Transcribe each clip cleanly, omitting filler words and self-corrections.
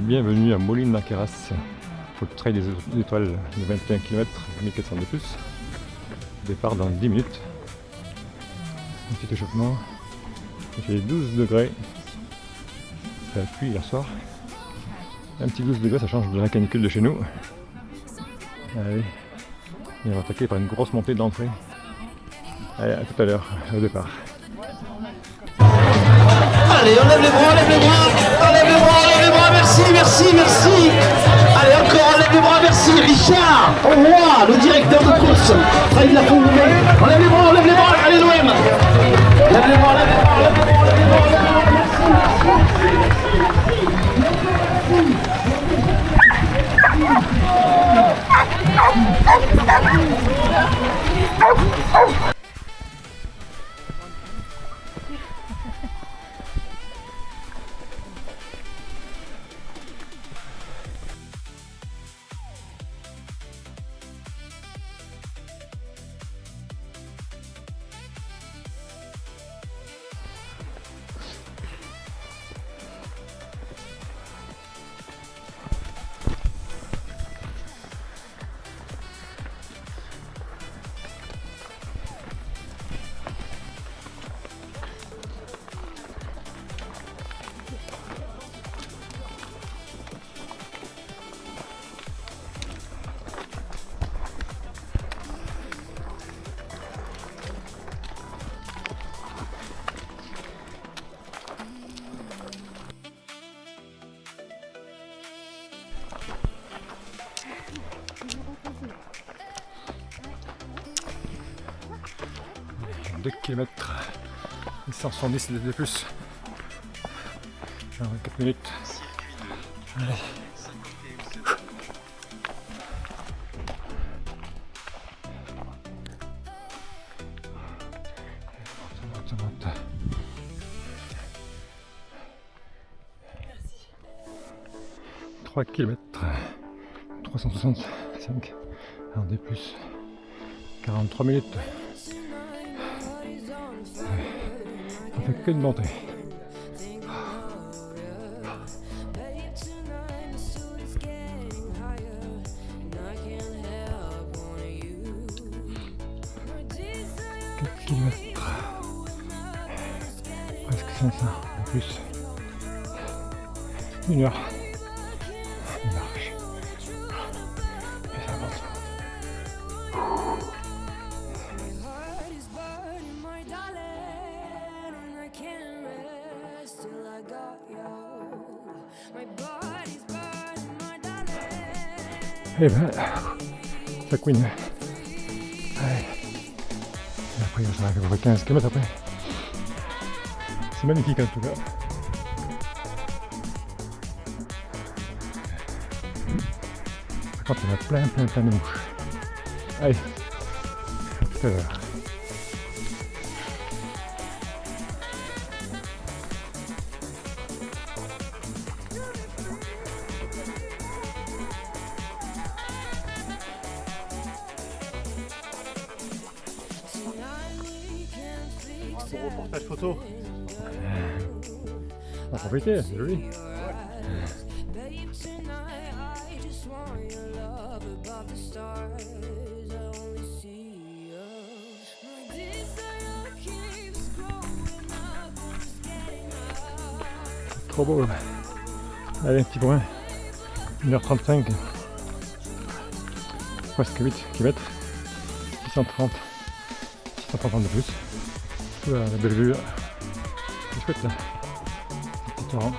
Bienvenue à Molina Queyras pour le trail des étoiles de 21 km, 1400 de plus. Départ dans 10 minutes. Un petit échauffement. Il fait 12 degrés. Ça a plu hier soir. Un petit 12 degrés, ça change de la canicule de chez nous. Allez. Et on va attaquer par une grosse montée d'entrée. Allez, à tout à l'heure, au départ. Allez, on lève les bras, on lève les bras, on lève les bras, on lève les bras, merci, merci, merci. Allez, encore, on lève les bras, merci. Richard, au roi, le directeur de course, trail de la Fougue. On lève les bras, allez l'OM. Lève les bras, lève les bras, lève les bras, lève les bras, lève les bras, merci. Deux kilomètres, 170 de plus. En 4 minutes. Allez. Ça monte. 3 kilomètres, 365 en D+, 43 minutes. Ça fait que de monter. Presque 500 en plus. 1 heure. On marche. Et ça avance. Et ben, ça couine. Allez. Et après, ça va à peu près 15 km après. C'est magnifique en tout cas. Par contre, il y en a plein de mouches. Allez, à tout à l'heure. Bon reportage photo. On va profiter, c'est joli. Trop beau. Allez, un petit point. 1h35. Presque 8 km. 630 de plus. Voilà, la belle vue. C'est chouette là. Petit torrent.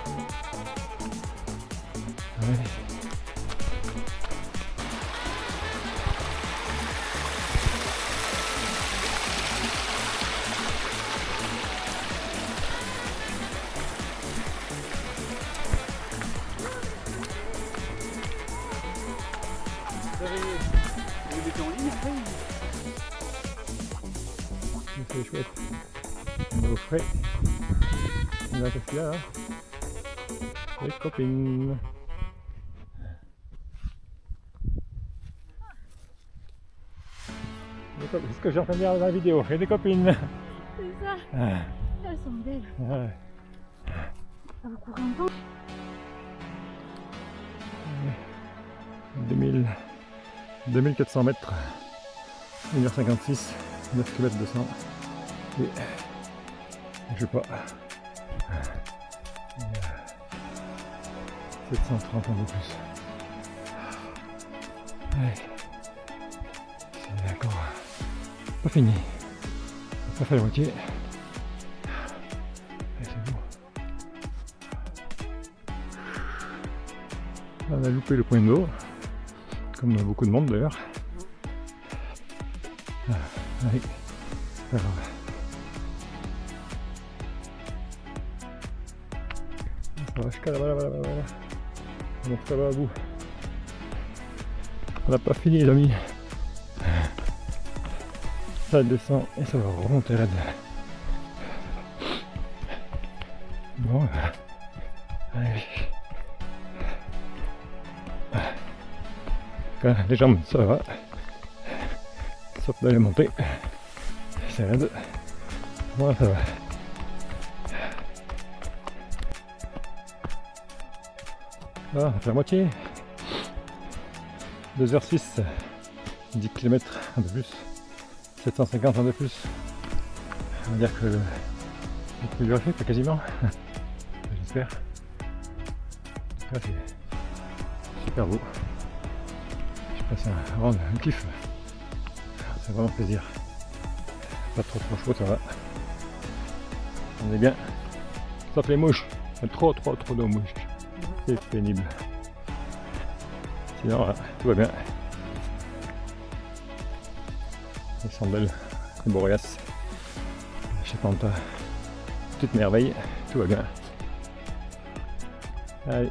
Allez. Vous mettez en ligne après? C'est chouette. On est au frais. On a qu'est-ce qu'il y a là? Les copines. C'est ce que j'ai en train de dire dans la vidéo. J'ai des copines. C'est ça. Ah. Elles sont belles. Ouais. Ça va courir un temps. 2400 mètres, 1h56, 9 km 200. Et je sais pas. 730 un peu plus. Allez. C'est encore pas fini. On a pas fait la moitié. Allez, c'est bon. On a loupé le point d'eau, comme beaucoup de monde d'ailleurs. Allez, c'est pas grave. Ça va jusqu'à là-bas, là-bas, là-bas. On monte là-bas à bout. On n'a pas fini les amis. Ça descend et ça va remonter raide. Bon, allez. Les jambes ça va. Sauf d'aller monter. C'est raide. Bon ça va. Ah, on va faire la moitié. 2h06, 10 km, un peu plus, 750 un peu plus. On va dire que le plus dur est fait, pas quasiment. J'espère. En tout cas, c'est super beau. J'ai passé un kiff. C'est vraiment plaisir. Pas trop chaud, ça va. On est bien. Sauf les mouches. Il y a trop de mouches. C'est pénible. Sinon, voilà, tout va bien. Les sandales, les boréas, les Chapanta, toute merveille, tout va bien. Allez.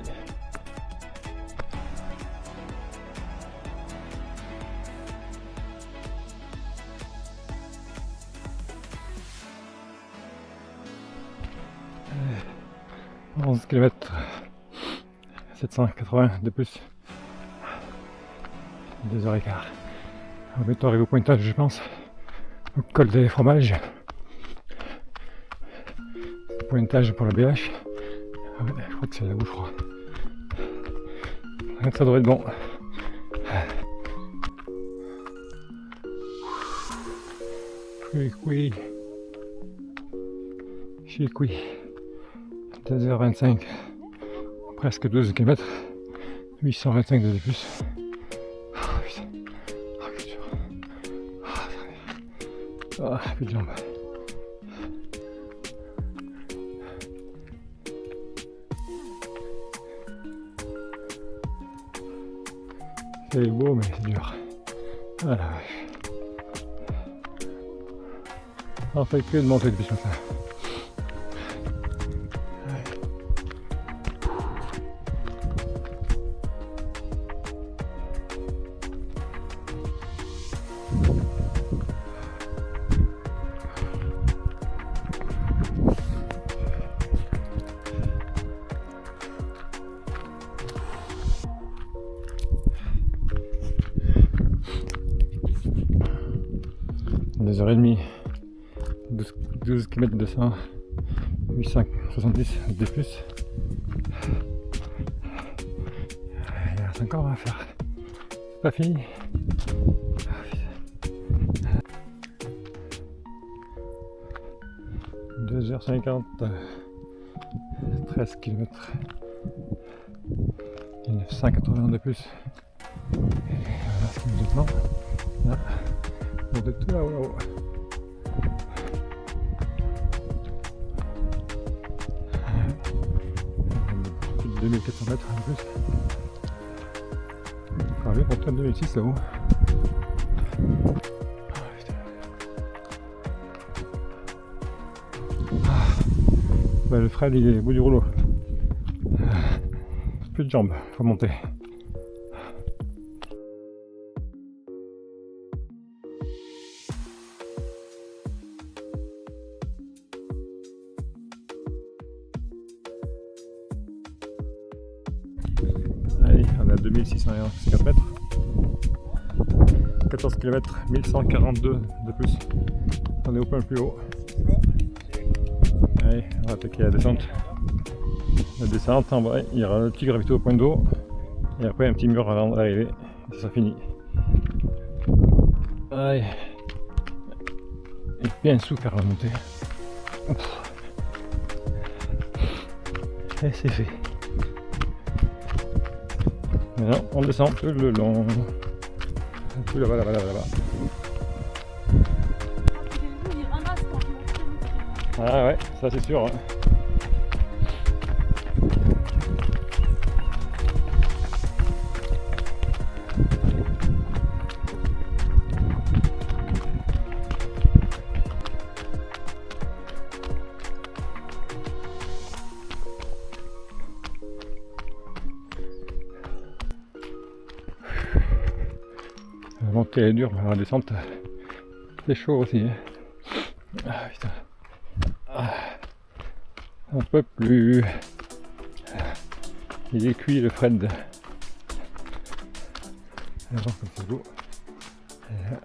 Allez. 11 km, 780 de plus. 2h15. On va bientôt arriver au pointage, je pense. Au col des fromages. Pointage pour la BH. Ah ouais, je crois que c'est là où je crois. Ça devrait être bon. Oui. Chicoui. 2h25. Presque 12 km. 825 de plus. Ah, plus de jambes. C'est beau mais c'est dur. Voilà. On fait que de monter depuis ce matin. Deux heures et demie, 12 km 200, 870 de plus. Il reste encore à faire. C'est pas fini. 2h50, 13 km, 980 de plus. Et voilà ce qui nous attend. Là. On est tout là-haut. Plus de 2400 mètres en plus. On va bien monter en 2006 là-haut. Bah, le Fred il est au bout du rouleau. Plus de jambes, faut monter. Allez, on a 2650 mètres. 14 km, 1142 de plus. On est au point le plus haut. Allez, on va attaquer la descente. La descente, en vrai, il y aura le petit gravité au point d'eau. Et après un petit mur avant d'arriver, ça sera fini. Allez. Et bien souffert la montée. Ouf. Et c'est fait. Maintenant on descend tout le long. Tout là-bas, là-bas, là-bas, là-bas. Ah ouais, ça c'est sûr. Hein. La montée est dure, mais la descente c'est chaud aussi. Hein. Ah putain. Ah. On peut plus. Il est cuit le Fred. Alors comme c'est beau.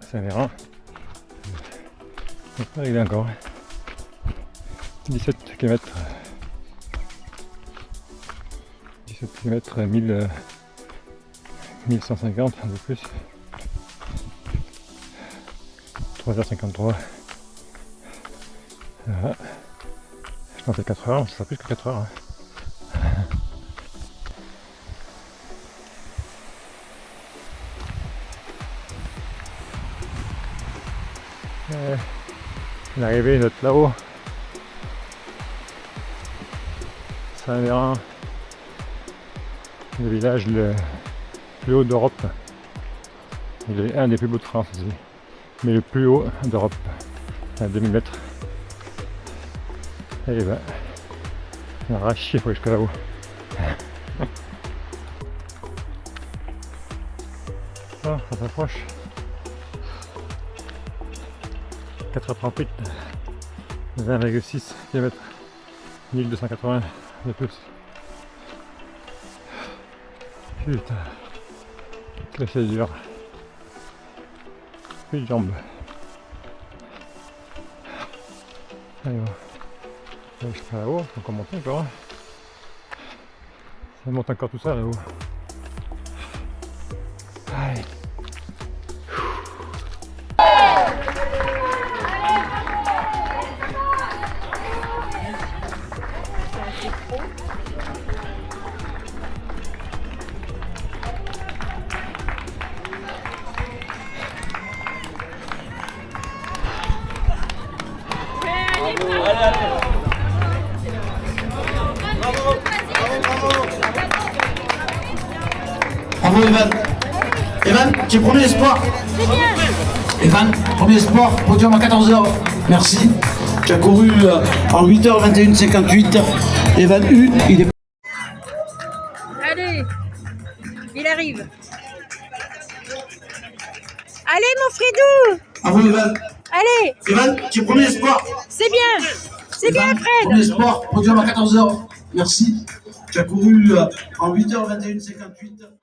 Ça verra. On peut arriver encore. 17 km. 17 km 1150 un peu plus. 3h53. Voilà. Je pensais 4 heures, ça sera plus que 4 heures. Hein. L'arrivée est là-haut. Saint-Véran, le village le plus haut d'Europe. Il est un des plus beaux de France aussi, mais le plus haut d'Europe, à 2000 mètres. Et ben, on a arraché pour jusqu'à là-haut. Oh, ça s'approche. 4h38, 20,6 km, 1280 de plus. Putain, que c'est dur. Plus de jambes. Allez, bon. Jusqu'à là-haut, donc on monte encore. Ça monte encore tout ça là-haut. Allez. Bravo Evan. Evan, tu es premier espoir. Evan, premier espoir, podium à 14h. Merci. Tu as couru en 8h21,58. Evan U, il est... Allez, il arrive. Allez mon Fredou. Bravo Evan. Allez, Evan, tu es premier espoir. c'est bien. C'est bien Fred. Premier espoir, podium à 14h. Merci. Tu as couru en 8h21,58.